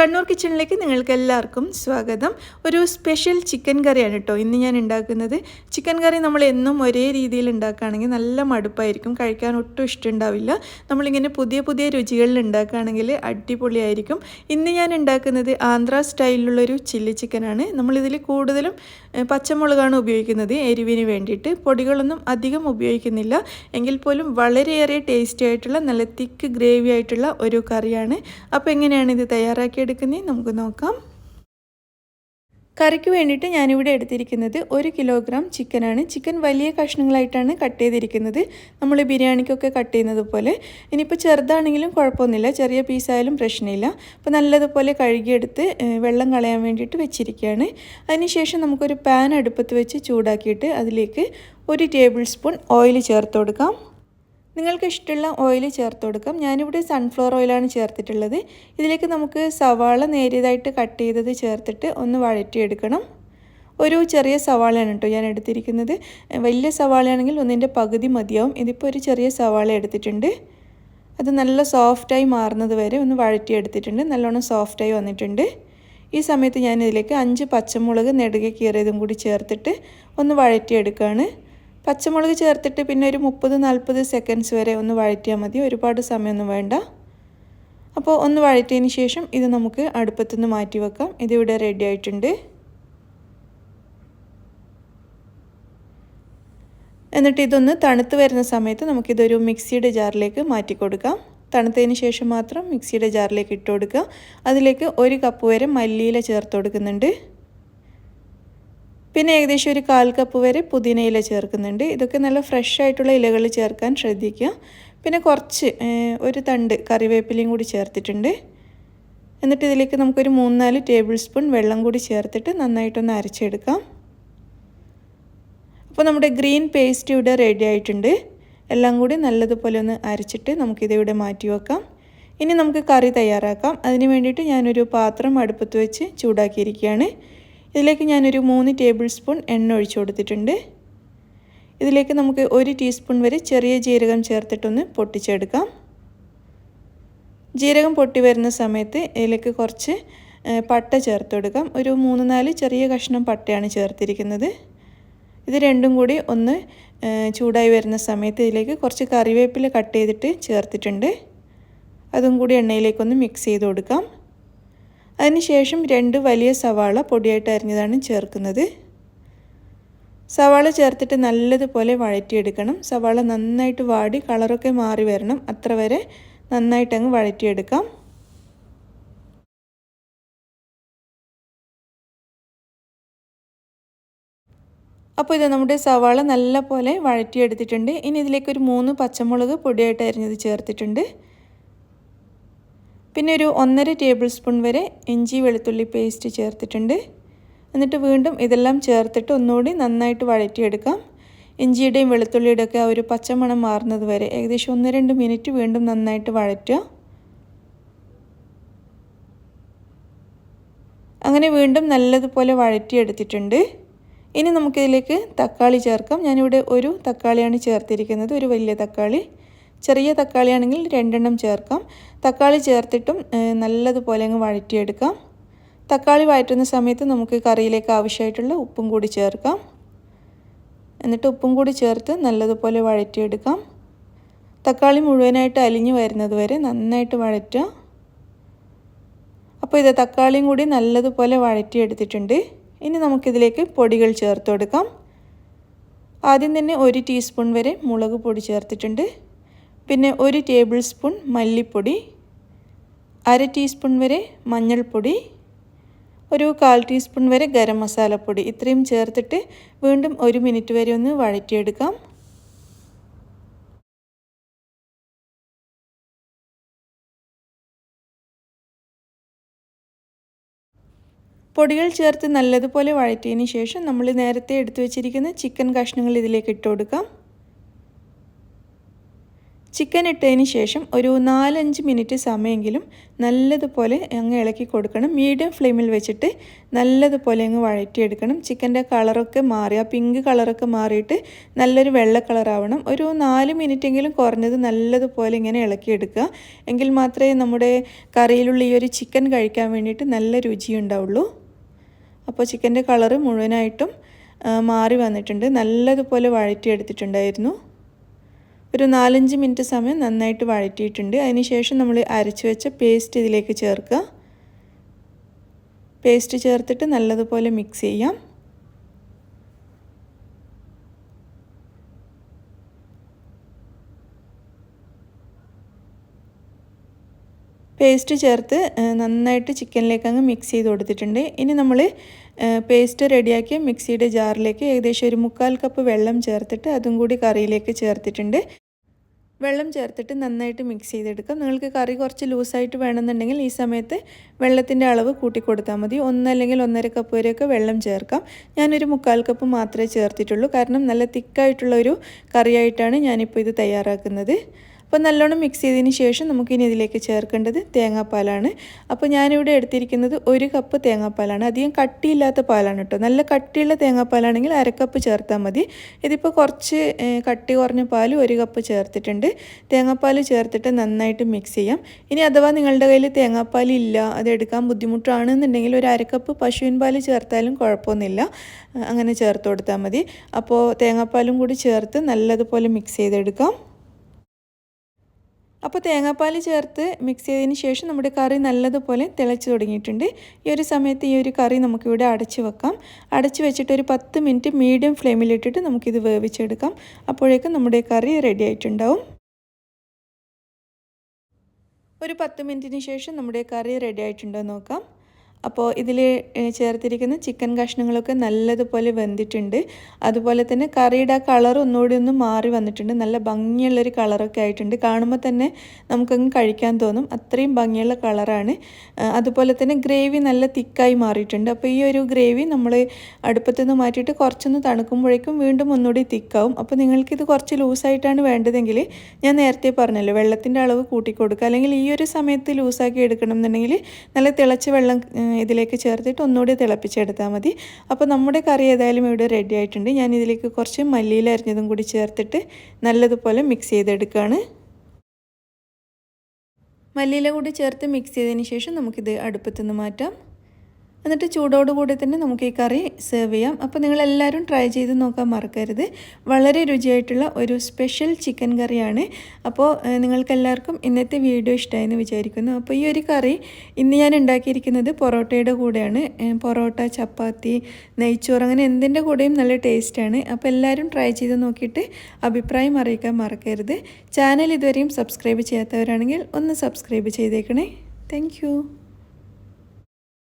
കണ്ണൂർ കിച്ചണിലേക്ക് നിങ്ങൾക്ക് എല്ലാവർക്കും സ്വാഗതം. ഒരു സ്പെഷ്യൽ ചിക്കൻ കറിയാണ് കേട്ടോ ഇന്ന് ഞാൻ ഉണ്ടാക്കുന്നത്. ചിക്കൻ കറി നമ്മൾ എന്നും ഒരേ രീതിയിൽ ഉണ്ടാക്കുകയാണെങ്കിൽ നല്ല മടുപ്പായിരിക്കും, കഴിക്കാൻ ഒട്ടും ഇഷ്ടമുണ്ടാവില്ല. നമ്മളിങ്ങനെ പുതിയ പുതിയ രുചികളിൽ ഉണ്ടാക്കുകയാണെങ്കിൽ അടിപൊളിയായിരിക്കും. ഇന്ന് ഞാൻ ഉണ്ടാക്കുന്നത് ആന്ധ്ര സ്റ്റൈലിലുള്ളൊരു ചില്ലി ചിക്കനാണ്. നമ്മളിതിൽ കൂടുതലും പച്ചമുളകാണ് ഉപയോഗിക്കുന്നത് എരിവിന് വേണ്ടിയിട്ട്. പൊടികളൊന്നും അധികം ഉപയോഗിക്കുന്നില്ല, എങ്കിൽ പോലും വളരെയേറെ ടേസ്റ്റി ആയിട്ടുള്ള നല്ല തിക്ക് ഗ്രേവി ആയിട്ടുള്ള ഒരു കറിയാണ്. അപ്പോൾ എങ്ങനെയാണ് ഇത് തയ്യാറാക്കിയെടുക്കുന്നത് നമുക്ക് നോക്കാം. കറിക്ക് വേണ്ടിയിട്ട് ഞാനിവിടെ എടുത്തിരിക്കുന്നത് 1 കിലോഗ്രാം ചിക്കനാണ്. ചിക്കൻ വലിയ കഷ്ണങ്ങളായിട്ടാണ് കട്ട് ചെയ്തിരിക്കുന്നത്, നമ്മൾ ബിരിയാണിക്കൊക്കെ കട്ട് ചെയ്യുന്നത് പോലെ. ഇനിയിപ്പോൾ ചെറുതാണെങ്കിലും കുഴപ്പമൊന്നുമില്ല, ചെറിയ പീസായാലും പ്രശ്നമില്ല. അപ്പോൾ നല്ലതുപോലെ കഴുകിയെടുത്ത് വെള്ളം കളയാൻ വേണ്ടിയിട്ട് വെച്ചിരിക്കുകയാണ്. അതിനുശേഷം നമുക്കൊരു പാൻ അടുപ്പത്ത് വെച്ച് ചൂടാക്കിയിട്ട് അതിലേക്ക് 1 ടേബിൾ സ്പൂൺ ഓയിൽ ചേർത്ത് കൊടുക്കാം. നിങ്ങൾക്ക് ഇഷ്ടമുള്ള ഓയിൽ ചേർത്ത് കൊടുക്കാം. ഞാനിവിടെ സൺഫ്ലവർ ഓയിലാണ് ചേർത്തിട്ടുള്ളത്. ഇതിലേക്ക് നമുക്ക് സവാള നേരിയതായിട്ട് കട്ട് ചെയ്തത് ചേർത്തിട്ട് ഒന്ന് വഴറ്റിയെടുക്കണം. ഒരു ചെറിയ സവാളയാണ് കേട്ടോ ഞാൻ എടുത്തിരിക്കുന്നത്. വലിയ സവാളയാണെങ്കിൽ ഒന്നിൻ്റെ പകുതി മതിയാവും. ഇതിപ്പോൾ ഒരു ചെറിയ സവാള എടുത്തിട്ടുണ്ട്. അത് നല്ല സോഫ്റ്റായി മാറുന്നത് വരെ ഒന്ന് വഴറ്റിയെടുത്തിട്ടുണ്ട്. നല്ലോണം സോഫ്റ്റായി വന്നിട്ടുണ്ട്. ഈ സമയത്ത് ഞാൻ ഇതിലേക്ക് 5 പച്ചമുളക് നെടുകെ കീറിയതും കൂടി ചേർത്തിട്ട് ഒന്ന് വഴറ്റിയെടുക്കുകയാണ്. പച്ചമുളക് ചേർത്തിട്ട് പിന്നെ ഒരു 30-40 സെക്കൻഡ്സ് വരെ ഒന്ന് വഴറ്റിയാൽ മതി, ഒരുപാട് സമയമൊന്നും വേണ്ട. അപ്പോൾ ഒന്ന് വഴറ്റിയതിന് ശേഷം ഇത് നമുക്ക് അടുപ്പത്തുനിന്ന് മാറ്റി വെക്കാം. ഇതിവിടെ റെഡി ആയിട്ടുണ്ട്. എന്നിട്ട് ഇതൊന്ന് തണുത്ത് വരുന്ന സമയത്ത് നമുക്കിതൊരു മിക്സിയുടെ ജാറിലേക്ക് മാറ്റി കൊടുക്കാം. തണുത്തതിന് ശേഷം മാത്രം മിക്സിയുടെ ജാറിലേക്ക് ഇട്ട് കൊടുക്കുക. അതിലേക്ക് 1 കപ്പ് വരെ മല്ലിയില ചേർത്ത് കൊടുക്കുന്നുണ്ട്. പിന്നെ ഏകദേശം ഒരു 1/4 കപ്പ് വരെ പുതിന ഇല ചേർക്കുന്നുണ്ട്. ഇതൊക്കെ നല്ല ഫ്രഷ് ആയിട്ടുള്ള ഇലകൾ ചേർക്കാൻ ശ്രദ്ധിക്കുക. പിന്നെ കുറച്ച് ഒരു തണ്ട് കറിവേപ്പിലയും കൂടി ചേർത്തിട്ടുണ്ട്. എന്നിട്ട് ഇതിലേക്ക് നമുക്കൊരു 3-4 ടേബിൾ സ്പൂൺ വെള്ളം കൂടി ചേർത്തിട്ട് നന്നായിട്ടൊന്ന് അരച്ചെടുക്കാം. അപ്പോൾ നമ്മുടെ ഗ്രീൻ പേസ്റ്റ് ഇവിടെ റെഡി ആയിട്ടുണ്ട്. എല്ലാം കൂടി നല്ലതുപോലെ ഒന്ന് അരച്ചിട്ട് നമുക്കിതിവിടെ മാറ്റി വെക്കാം. ഇനി നമുക്ക് കറി തയ്യാറാക്കാം. അതിന് വേണ്ടിയിട്ട് ഞാനൊരു പാത്രം അടുപ്പത്ത് വെച്ച് ചൂടാക്കിയിരിക്കുകയാണ്. ഇതിലേക്ക് ഞാനൊരു 3 ടേബിൾ സ്പൂൺ എണ്ണ ഒഴിച്ചു കൊടുത്തിട്ടുണ്ട്. ഇതിലേക്ക് നമുക്ക് 1 ടീസ്പൂൺ വരെ ചെറിയ ജീരകം ചേർത്തിട്ടൊന്ന് പൊട്ടിച്ചെടുക്കാം. ജീരകം പൊട്ടി വരുന്ന സമയത്ത് ഇതിലേക്ക് കുറച്ച് പട്ട ചേർത്ത് കൊടുക്കാം. ഒരു 3-4 ചെറിയ കഷ്ണം പട്ടയാണ് ചേർത്തിരിക്കുന്നത്. ഇത് രണ്ടും കൂടി ഒന്ന് ചൂടായി വരുന്ന സമയത്ത് ഇതിലേക്ക് കുറച്ച് കറിവേപ്പില കട്ട് ചെയ്തിട്ട് ചേർത്തിട്ടുണ്ട്. അതും കൂടി എണ്ണയിലേക്കൊന്ന് മിക്സ് ചെയ്ത് കൊടുക്കാം. അതിനുശേഷം 2 വലിയ സവാള പൊടിയായിട്ട് അരിഞ്ഞതാണ് ചേർക്കുന്നത്. സവാള ചേർത്തിട്ട് നല്ലതുപോലെ വഴറ്റിയെടുക്കണം. സവാള നന്നായിട്ട് വാടി കളറൊക്കെ മാറി വരണം, അത്ര വരെ നന്നായിട്ടങ്ങ് വഴറ്റിയെടുക്കാം. അപ്പോൾ ഇത് നമ്മുടെ സവാള നല്ല പോലെ വഴറ്റിയെടുത്തിട്ടുണ്ട്. ഇനി ഇതിലേക്കൊരു 3 പച്ചമുളക് പൊടിയായിട്ട് അരിഞ്ഞത് ചേർത്തിട്ടുണ്ട്. പിന്നെ ഒരു 1.5 ടേബിൾ സ്പൂൺ വരെ ഇഞ്ചി വെളുത്തുള്ളി പേസ്റ്റ് ചേർത്തിട്ടുണ്ട്. എന്നിട്ട് വീണ്ടും ഇതെല്ലാം ചേർത്തിട്ട് ഒന്നുകൂടി നന്നായിട്ട് വഴറ്റിയെടുക്കാം. ഇഞ്ചിയുടെയും വെളുത്തുള്ളിയുടെയും ഒക്കെ ആ ഒരു പച്ചമണം മാറുന്നത് വരെ ഏകദേശം 1-2 മിനിറ്റ് വീണ്ടും നന്നായിട്ട് വഴറ്റുക. അങ്ങനെ വീണ്ടും നല്ലതുപോലെ വഴറ്റിയെടുത്തിട്ടുണ്ട്. ഇനി നമുക്കിതിലേക്ക് തക്കാളി ചേർക്കാം. ഞാനിവിടെ ഒരു തക്കാളിയാണ് ചേർത്തിരിക്കുന്നത്, ഒരു വലിയ തക്കാളി. ചെറിയ തക്കാളിയാണെങ്കിൽ 2 എണ്ണം ചേർക്കാം. തക്കാളി ചേർത്തിട്ടും നല്ലതുപോലെ അങ്ങ് വഴറ്റിയെടുക്കാം. തക്കാളി വഴറ്റുന്ന സമയത്ത് നമുക്ക് കറിയിലേക്ക് ആവശ്യമായിട്ടുള്ള ഉപ്പും കൂടി ചേർക്കാം. എന്നിട്ട് ഉപ്പും കൂടി ചേർത്ത് നല്ലതുപോലെ വഴറ്റിയെടുക്കാം. തക്കാളി മുഴുവനായിട്ട് അലിഞ്ഞു വരുന്നത് വരെ നന്നായിട്ട് വഴറ്റുക. അപ്പോൾ ഇത് തക്കാളിയും കൂടി നല്ലതുപോലെ വഴറ്റിയെടുത്തിട്ടുണ്ട്. ഇനി നമുക്കിതിലേക്ക് പൊടികൾ ചേർത്ത് കൊടുക്കാം. ആദ്യം തന്നെ 1 ടീസ്പൂൺ വരെ മുളക് പൊടി ചേർത്തിട്ടുണ്ട്. പിന്നെ 1 ടേബിൾ സ്പൂൺ മല്ലിപ്പൊടി, 1/2 ടീസ്പൂൺ വരെ മഞ്ഞൾപ്പൊടി, ഒരു 1/4 ടീസ്പൂൺ വരെ ഗരം മസാലപ്പൊടി. ഇത്രയും ചേർത്തിട്ട് വീണ്ടും 1 മിനിറ്റ് വരെ ഒന്ന് വഴറ്റിയെടുക്കാം. പൊടികൾ ചേർത്ത് നല്ലതുപോലെ വഴറ്റിയതിന് ശേഷം നമ്മൾ നേരത്തെ എടുത്തു വെച്ചിരിക്കുന്ന ചിക്കൻ കഷ്ണങ്ങൾ ഇതിലേക്ക് ഇട്ട് കൊടുക്കാം. ചിക്കൻ ഇട്ടതിന് ശേഷം ഒരു 4-5 മിനിറ്റ് സമയമെങ്കിലും നല്ലതുപോലെ അങ്ങ് ഇളക്കി കൊടുക്കണം. മീഡിയം ഫ്ലെയിമിൽ വെച്ചിട്ട് നല്ലതുപോലെ അങ്ങ് വഴറ്റിയെടുക്കണം. ചിക്കൻ്റെ കളറൊക്കെ മാറി, ആ പിങ്ക് കളറൊക്കെ മാറിയിട്ട് നല്ലൊരു വെള്ള കളറാവണം. ഒരു 4 മിനിറ്റെങ്കിലും കുറഞ്ഞത് നല്ലതുപോലെ ഇങ്ങനെ ഇളക്കിയെടുക്കുക. എങ്കിൽ മാത്രമേ നമ്മുടെ കറിയിലുള്ള ഈ ഒരു ചിക്കൻ കഴിക്കാൻ വേണ്ടിയിട്ട് നല്ല രുചിയുണ്ടാവുള്ളൂ. അപ്പോൾ ചിക്കൻ്റെ കളറ് മുഴുവനായിട്ടും മാറി വന്നിട്ടുണ്ട്. നല്ലതുപോലെ വഴറ്റിയെടുത്തിട്ടുണ്ടായിരുന്നു. ഒരു 4-5 മിനിറ്റ് സമയം നന്നായിട്ട് വഴറ്റിയിട്ടുണ്ട്. അതിനുശേഷം നമ്മൾ അരച്ച് വെച്ച പേസ്റ്റ് ഇതിലേക്ക് ചേർക്കുക. പേസ്റ്റ് ചേർത്തിട്ട് നല്ലതുപോലെ മിക്സ് ചെയ്യാം. പേസ്റ്റ് ചേർത്ത് നന്നായിട്ട് ചിക്കനിലേക്ക് അങ്ങ് മിക്സ് ചെയ്ത് കൊടുത്തിട്ടുണ്ട്. ഇനി നമ്മൾ പേസ്റ്റ് റെഡിയാക്കിയ മിക്സിയുടെ ജാറിലേക്ക് ഏകദേശം ഒരു 3/4 കപ്പ് വെള്ളം ചേർത്തിട്ട് അതും കൂടി കറിയിലേക്ക് ചേർത്തിട്ടുണ്ട്. വെള്ളം ചേർത്തിട്ട് നന്നായിട്ട് മിക്സ് ചെയ്തെടുക്കാം. നിങ്ങൾക്ക് കറി കുറച്ച് ലൂസായിട്ട് വേണമെന്നുണ്ടെങ്കിൽ ഈ സമയത്ത് വെള്ളത്തിൻ്റെ അളവ് കൂട്ടിക്കൊടുത്താൽ മതി. 1 അല്ലെങ്കിൽ 1.5 കപ്പ് വരെയൊക്കെ വെള്ളം ചേർക്കാം. ഞാനൊരു 3/4 കപ്പ് മാത്രമേ ചേർത്തിട്ടുള്ളൂ. കാരണം നല്ല തിക്കായിട്ടുള്ളൊരു കറിയായിട്ടാണ് ഞാനിപ്പോൾ ഇത് തയ്യാറാക്കുന്നത്. അപ്പോൾ നല്ലോണം മിക്സ് ചെയ്തതിന് ശേഷം നമുക്കിനി ഇതിലേക്ക് ചേർക്കേണ്ടത് തേങ്ങാപ്പാലാണ്. അപ്പോൾ ഞാനിവിടെ എടുത്തിരിക്കുന്നത് 1 കപ്പ് തേങ്ങാപ്പാലാണ്. അധികം കട്ടിയില്ലാത്ത പാലാണ് കേട്ടോ. നല്ല കട്ടിയുള്ള തേങ്ങാപ്പാലാണെങ്കിൽ 1/2 കപ്പ് ചേർത്താൽ മതി. ഇതിപ്പോൾ കുറച്ച് കട്ടി കുറഞ്ഞ പാൽ 1 കപ്പ് ചേർത്തിട്ടുണ്ട്. തേങ്ങാപ്പാൽ ചേർത്തിട്ട് നന്നായിട്ട് മിക്സ് ചെയ്യാം. ഇനി അഥവാ നിങ്ങളുടെ കയ്യിൽ തേങ്ങാപ്പാൽ ഇല്ല, അത് എടുക്കാൻ ബുദ്ധിമുട്ടാണെന്നുണ്ടെങ്കിൽ ഒരു 1/2 കപ്പ് പശുവിൻ പാൽ ചേർത്താലും കുഴപ്പമൊന്നുമില്ല. അങ്ങനെ ചേർത്ത് കൊടുത്താൽ മതി. അപ്പോൾ തേങ്ങാപ്പാലും കൂടി ചേർത്ത് നല്ലതുപോലെ മിക്സ് ചെയ്തെടുക്കാം. അപ്പോൾ തേങ്ങാപ്പാൽ ചേർത്ത് മിക്സ് ചെയ്തതിന് ശേഷം നമ്മുടെ കറി നല്ലതുപോലെ തിളച്ച് തുടങ്ങിയിട്ടുണ്ട്. ഈ ഒരു സമയത്ത് ഈ ഒരു കറി നമുക്കിവിടെ അടച്ച് വെക്കാം. അടച്ച് വെച്ചിട്ട് ഒരു 10 മിനിറ്റ് മീഡിയം ഫ്ലെയിമിലിട്ടിട്ട് നമുക്കിത് വേവിച്ചെടുക്കാം. അപ്പോഴേക്കും നമ്മുടെ കറി റെഡി ആയിട്ടുണ്ടാവും. ഒരു 10 മിനിറ്റിന് ശേഷം നമ്മുടെ കറി റെഡി ആയിട്ടുണ്ടോ നോക്കാം. അപ്പോൾ ഇതിൽ ചേർത്തിരിക്കുന്ന ചിക്കൻ കഷ്ണങ്ങളൊക്കെ നല്ലതുപോലെ വെന്തിട്ടുണ്ട്. അതുപോലെ തന്നെ കറിയുടെ ആ കളർ ഒന്നുകൂടി ഒന്ന് മാറി വന്നിട്ടുണ്ട്. നല്ല ഭംഗിയുള്ളൊരു കളറൊക്കെ ആയിട്ടുണ്ട്. കാണുമ്പോൾ തന്നെ നമുക്കങ്ങ് കഴിക്കാൻ തോന്നും, അത്രയും ഭംഗിയുള്ള കളറാണ്. അതുപോലെ തന്നെ ഗ്രേവി നല്ല തിക്കായി മാറിയിട്ടുണ്ട്. അപ്പോൾ ഈ ഒരു ഗ്രേവി നമ്മൾ അടുപ്പത്തുനിന്ന് മാറ്റിയിട്ട് കുറച്ചൊന്ന് തണുക്കുമ്പോഴേക്കും വീണ്ടും ഒന്നുകൂടി തിക്കാവും. അപ്പോൾ നിങ്ങൾക്കിത് കുറച്ച് ലൂസായിട്ടാണ് വേണ്ടതെങ്കിൽ ഞാൻ നേരത്തെ പറഞ്ഞല്ലോ, വെള്ളത്തിൻ്റെ അളവ് കൂട്ടിക്കൊടുക്കുക. അല്ലെങ്കിൽ ഈ ഒരു സമയത്ത് ലൂസാക്കി എടുക്കണം എന്നുണ്ടെങ്കിൽ നല്ല തിളച്ച വെള്ളം ഇതിലേക്ക് ചേർത്തിട്ട് ഒന്നുകൂടി തിളപ്പിച്ചെടുത്താൽ മതി. അപ്പോൾ നമ്മുടെ കറി ഏതായാലും ഇവിടെ റെഡി ആയിട്ടുണ്ട്. ഞാൻ ഇതിലേക്ക് കുറച്ച് മല്ലിയില അരിഞ്ഞതും കൂടി ചേർത്തിട്ട് നല്ലതുപോലെ മിക്സ് ചെയ്തെടുക്കുകയാണ്. മല്ലിയില കൂടി ചേർത്ത് മിക്സ് ചെയ്തതിന് ശേഷം നമുക്കിത് അടുപ്പത്തുനിന്ന് മാറ്റാം. എന്നിട്ട് ചൂടോടുകൂടി തന്നെ നമുക്ക് ഈ കറി സെർവ് ചെയ്യാം. അപ്പോൾ നിങ്ങളെല്ലാവരും ട്രൈ ചെയ്ത് നോക്കാൻ മറക്കരുത്. വളരെ രുചിയായിട്ടുള്ള ഒരു സ്പെഷ്യൽ ചിക്കൻ കറിയാണ്. അപ്പോൾ നിങ്ങൾക്കെല്ലാവർക്കും ഇന്നത്തെ വീഡിയോ ഇഷ്ടമായെന്ന് വിചാരിക്കുന്നു. അപ്പോൾ ഈ ഒരു കറി ഇന്ന് ഞാൻ ഉണ്ടാക്കിയിരിക്കുന്നത് പൊറോട്ടയുടെ കൂടെയാണ്. പൊറോട്ട, ചപ്പാത്തി, നെയ്ച്ചോറ്, അങ്ങനെ എന്തിൻ്റെ കൂടെയും നല്ല ടേസ്റ്റാണ്. അപ്പോൾ എല്ലാവരും ട്രൈ ചെയ്ത് നോക്കിയിട്ട് അഭിപ്രായം അറിയിക്കാൻ മറക്കരുത്. ചാനൽ ഇതുവരെയും സബ്സ്ക്രൈബ് ചെയ്യാത്തവരാണെങ്കിൽ ഒന്ന് സബ്സ്ക്രൈബ് ചെയ്തേക്കണേ. താങ്ക്